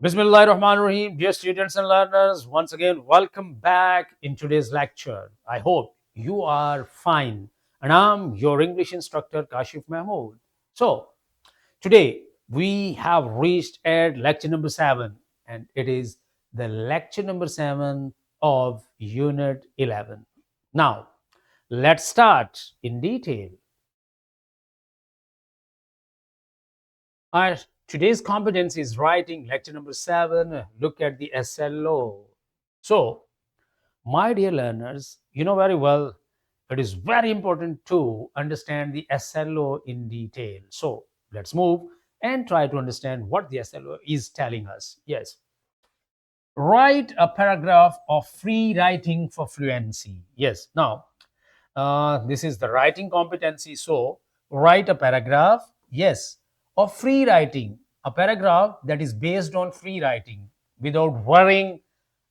Bismillah Rahman Rahim. Dear students and learners, once again, welcome back in today's lecture. I hope you are fine. And I'm your English instructor, Kashif Mahmood. So, today we have reached at lecture number 7, and it is the lecture number 7 of Unit 11. Now, let's start in detail. Our today's competency is writing, lecture number 7. Look at the SLO. So, my dear learners, you know very well it is very important to understand the SLO in detail. So, let's move and try to understand what the SLO is telling us. Yes, write a paragraph of free writing for fluency. Yes, now this is the writing competency. So, write a paragraph, yes, of free writing, a paragraph that is based on free writing without worrying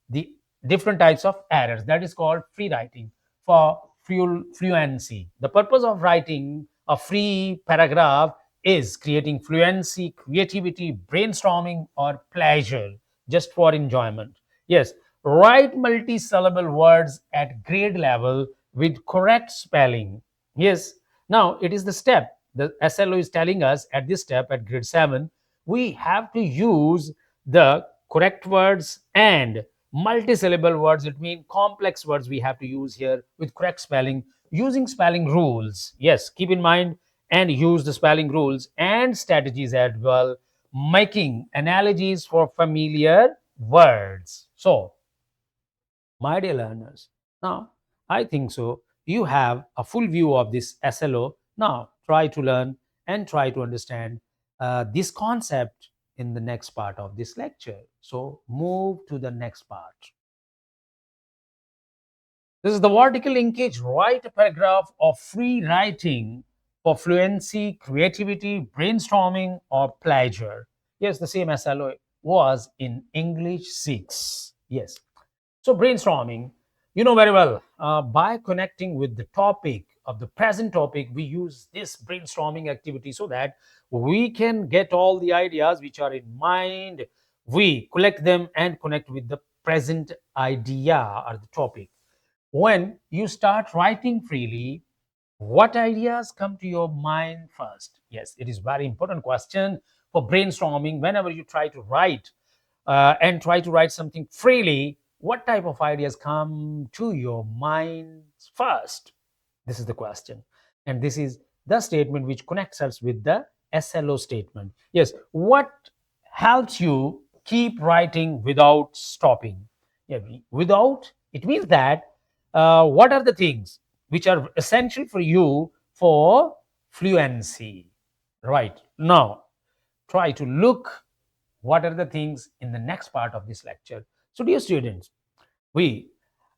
the different types of errors. That is called free writing for fluency. The purpose of writing a free paragraph is creating fluency, creativity, brainstorming, or pleasure just for enjoyment. Yes, write multi-syllable words at grade level with correct spelling. Yes, now it is the step. The SLO is telling us at this step at grade 7, we have to use the correct words and multi-syllable words. It means complex words we have to use here with correct spelling using spelling rules. Yes, keep in mind and use the spelling rules and strategies as well, making analogies for familiar words. So, my dear learners, now I think so you have a full view of this SLO. Now try to learn and try to understand this concept in the next part of this lecture. So move to the next part. This is the vertical linkage. Write a paragraph of free writing for fluency, creativity, brainstorming, or pleasure. Yes, the same SLO was in English 6. Yes. So, brainstorming, you know very well, by connecting with the topic of the present topic, we use this brainstorming activity so that we can get all the ideas which are in mind. We collect them and connect with the present idea or the topic. When you start writing freely, what ideas come to your mind first? Yes, it is very important question for brainstorming. Whenever you try to write and try to write something freely, what type of ideas come to your mind first? This is the question. And this is the statement which connects us with the SLO statement. Yes, what helps you keep writing without stopping? Yeah, without, it means that what are the things which are essential for you for fluency? Right. Now, try to look what are the things in the next part of this lecture. So, dear students, we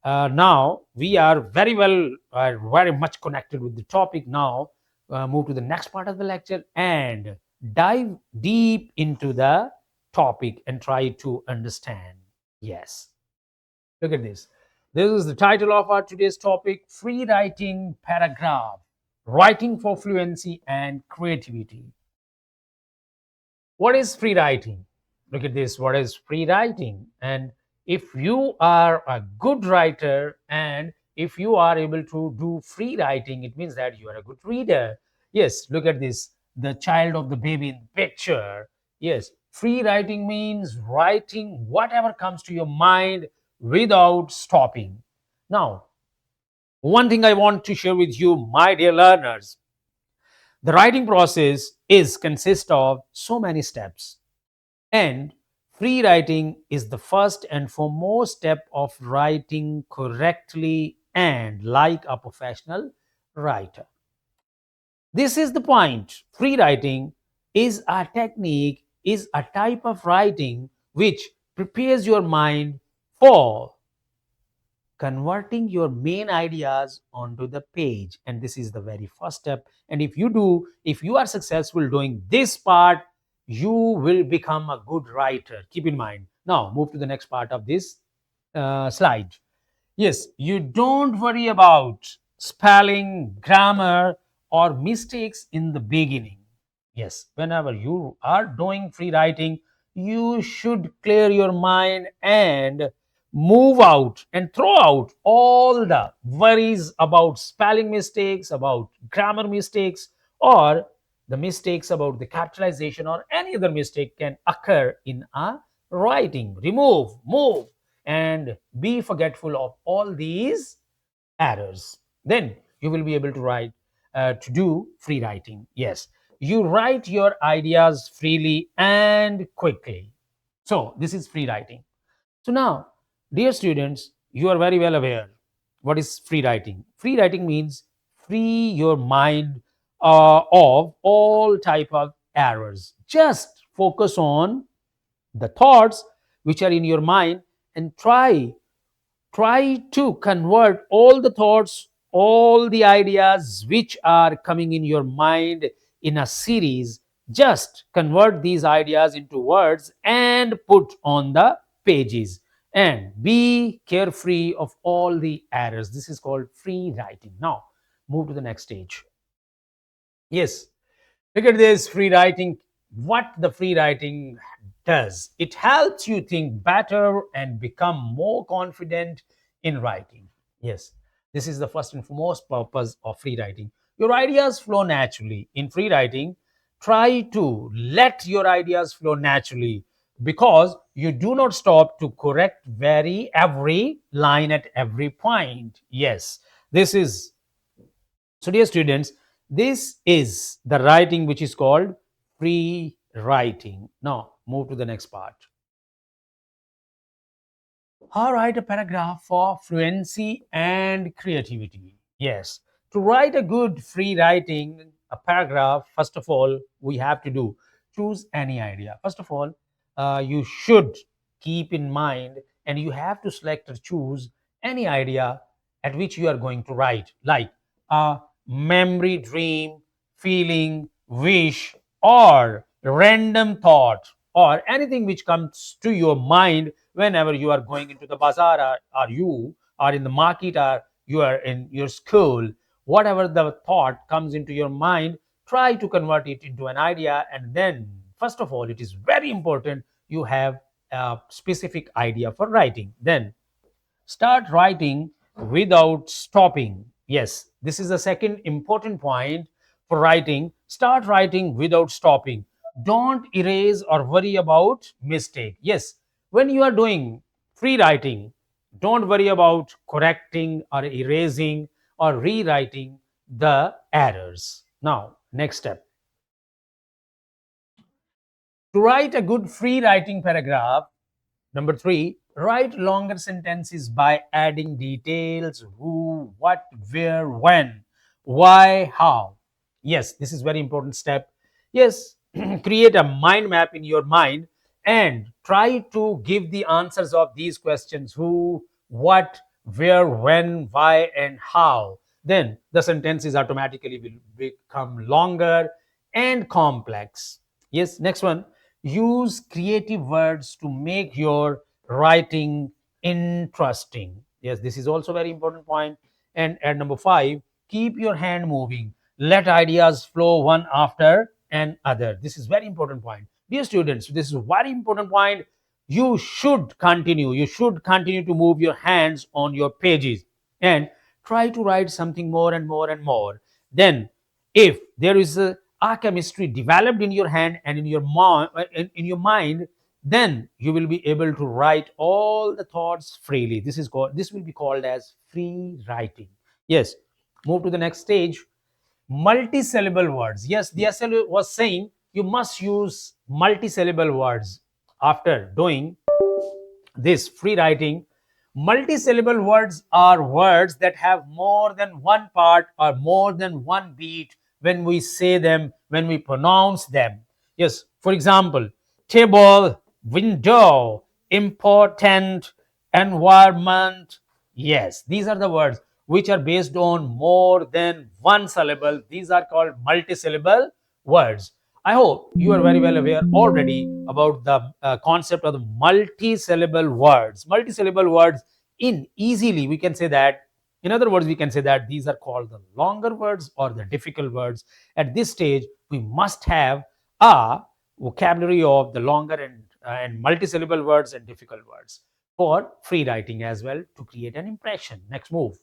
now we are very well, very much connected with the topic. Now, move to the next part of the lecture and dive deep into the topic and try to understand. Yes, look at this. This is the title of our today's topic: free writing paragraph, writing for fluency and creativity. What is free writing? Look at this. What is free writing? And if you are a good writer and if you are able to do free writing, it means that you are a good reader. Yes, look at this. The child of the baby in the picture. Yes, free writing means writing whatever comes to your mind without stopping. Now, one thing I want to share with you, my dear learners, the writing process is consist of so many steps, and free writing is the first and foremost step of writing correctly and like a professional writer. This is the point. Free writing is a technique, is a type of writing which prepares your mind for converting your main ideas onto the page. And this is the very first step. And if you are successful doing this part, you will become a good writer. Keep in mind. Now move to the next part of this slide. Yes, you don't worry about spelling, grammar, or mistakes in the beginning. Yes, whenever you are doing free writing, you should clear your mind and move out and throw out all the worries about spelling mistakes, about grammar mistakes, or the mistakes about the capitalization, or any other mistake can occur in a writing. Remove, move, and be forgetful of all these errors. Then you will be able to write, to do free writing. Yes, you write your ideas freely and quickly. So this is free writing. So now, dear students, you are very well aware what is free writing. Free writing means free your mind of all type of errors. Just focus on the thoughts which are in your mind, and try to convert all the thoughts, all the ideas which are coming in your mind in a series. Just convert these ideas into words and put on the pages, and be carefree of all the errors. This is called free writing. Now move to the next stage. Yes, look at this free writing. What the free writing does, it helps you think better and become more confident in writing. Yes, this is the first and foremost purpose of free writing. Your ideas flow naturally. In free writing, try to let your ideas flow naturally, because you do not stop to correct very every line at every point. Yes, this is so, dear students, this is the writing which is called free writing. Now, move to the next part. How write a paragraph for fluency and creativity? Yes, to write a good free writing, a paragraph, first of all, we have to do choose any idea. First of all, you should keep in mind, and you have to select or choose any idea at which you are going to write, like a memory, dream, feeling, wish, or random thought, or anything which comes to your mind whenever you are going into the bazaar, or you are in the market, or you are in your school. Whatever the thought comes into your mind, try to convert it into an idea. And then, first of all, it is very important you have a specific idea for writing. Then start writing without stopping. Yes, this is the second important point for writing. Start writing without stopping. Don't erase or worry about mistake. Yes, when you are doing free writing, don't worry about correcting or erasing or rewriting the errors. Now, next step. To write a good free writing paragraph, number three, write longer sentences by adding details: who, what, where, when, why, how. Yes, this is very important step. Yes, create a mind map in your mind and try to give the answers of these questions: who, what, where, when, why, and how. Then the sentences automatically will become longer and complex. Yes, next one, use creative words to make your writing interesting. Yes, this is also very important point. And at number five, keep your hand moving. Let ideas flow one after another. This is very important point. Dear students, this is a very important point. You should continue. You should continue to move your hands on your pages and try to write something more and more and more. Then, if there is a chemistry developed in your hand and in your in your mind, then you will be able to write all the thoughts freely. This will be called as free writing. Yes, move to the next stage. Multisyllable words. Yes, the SL was saying you must use multisyllable words after doing this free writing. Multisyllable words are words that have more than one part or more than one beat when we say them, when we pronounce them. Yes, for example, table, window, important, environment. Yes, these are the words which are based on more than one syllable. These are called multisyllable words. I hope you are very well aware already about the concept of the multi-syllable words. Multi-syllable words, in easily we can say that, in other words, we can say that these are called the longer words or the difficult words. At this stage, we must have a vocabulary of the longer and and multisyllable words and difficult words for free writing as well to create an impression. Next move.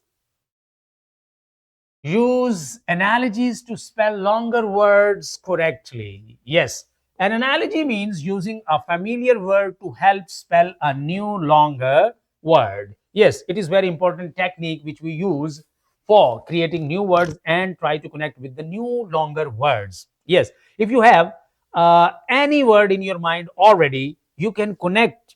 Use analogies to spell longer words correctly. Yes, an analogy means using a familiar word to help spell a new longer word. Yes, it is very important technique which we use for creating new words and try to connect with the new longer words. Yes, if you have any word in your mind already, you can connect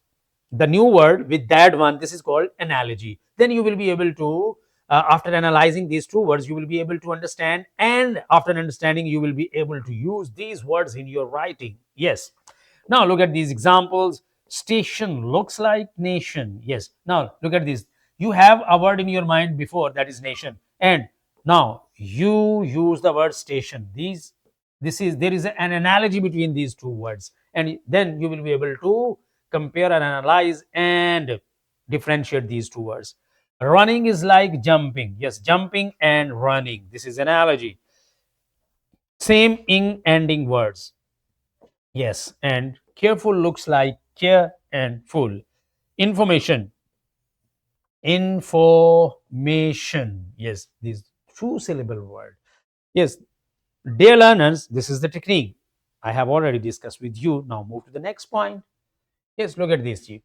the new word with that one. This is called analogy. Then you will be able to, after analyzing these two words, you will be able to understand, and after understanding you will be able to use these words in your writing. Yes, now look at these examples. Station looks like nation. Yes, now look at this. You have a word in your mind before, that is nation, and now you use the word station. These this is There is an analogy between these two words, and then you will be able to compare and analyze and differentiate these two words. Running is like jumping. Yes, jumping and running, this is analogy. Same ing ending words. Yes, and careful looks like care and full. Information, information. Yes, these two syllable word. Yes, dear learners, this is the technique I have already discussed with you. Now move to the next point. Yes, look at this, Chief.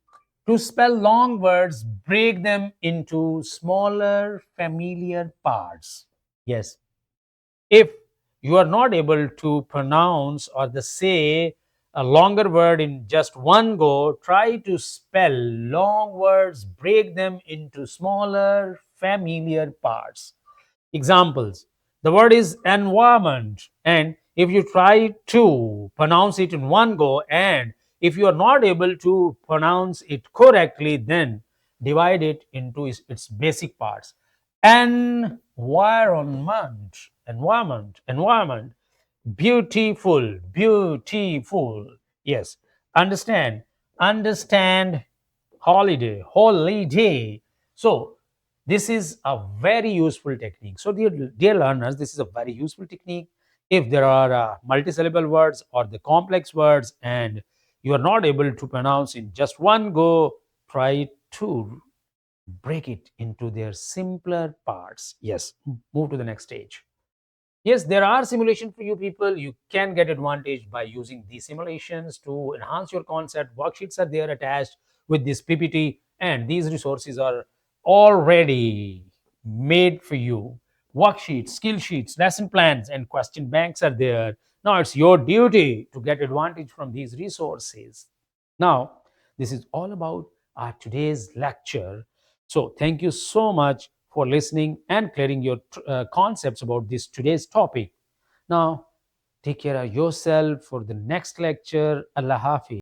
To spell long words, break them into smaller familiar parts. Yes, if you are not able to pronounce or the say a longer word in just one go, try to spell long words, break them into smaller familiar parts. Examples: the word is environment, and if you try to pronounce it in one go, and if you are not able to pronounce it correctly, then divide it into its basic parts. Environment, environment, beautiful, beautiful. Yes, understand, understand, holiday, holiday. So this is a very useful technique. So dear learners, this is a very useful technique. If there are multisyllable words or the complex words and you are not able to pronounce in just one go, try to break it into their simpler parts. Yes, move to the next stage. Yes, there are simulations for you people. You can get advantage by using these simulations to enhance your concept. Worksheets are there attached with this PPT, and these resources are already made for you. Worksheets, skill sheets, lesson plans, and question banks are there. Now it's your duty to get advantage from these resources. Now, this is all about our today's lecture. So, thank you so much for listening and clearing your concepts about this today's topic. Now, take care of yourself for the next lecture. Allah Hafiz.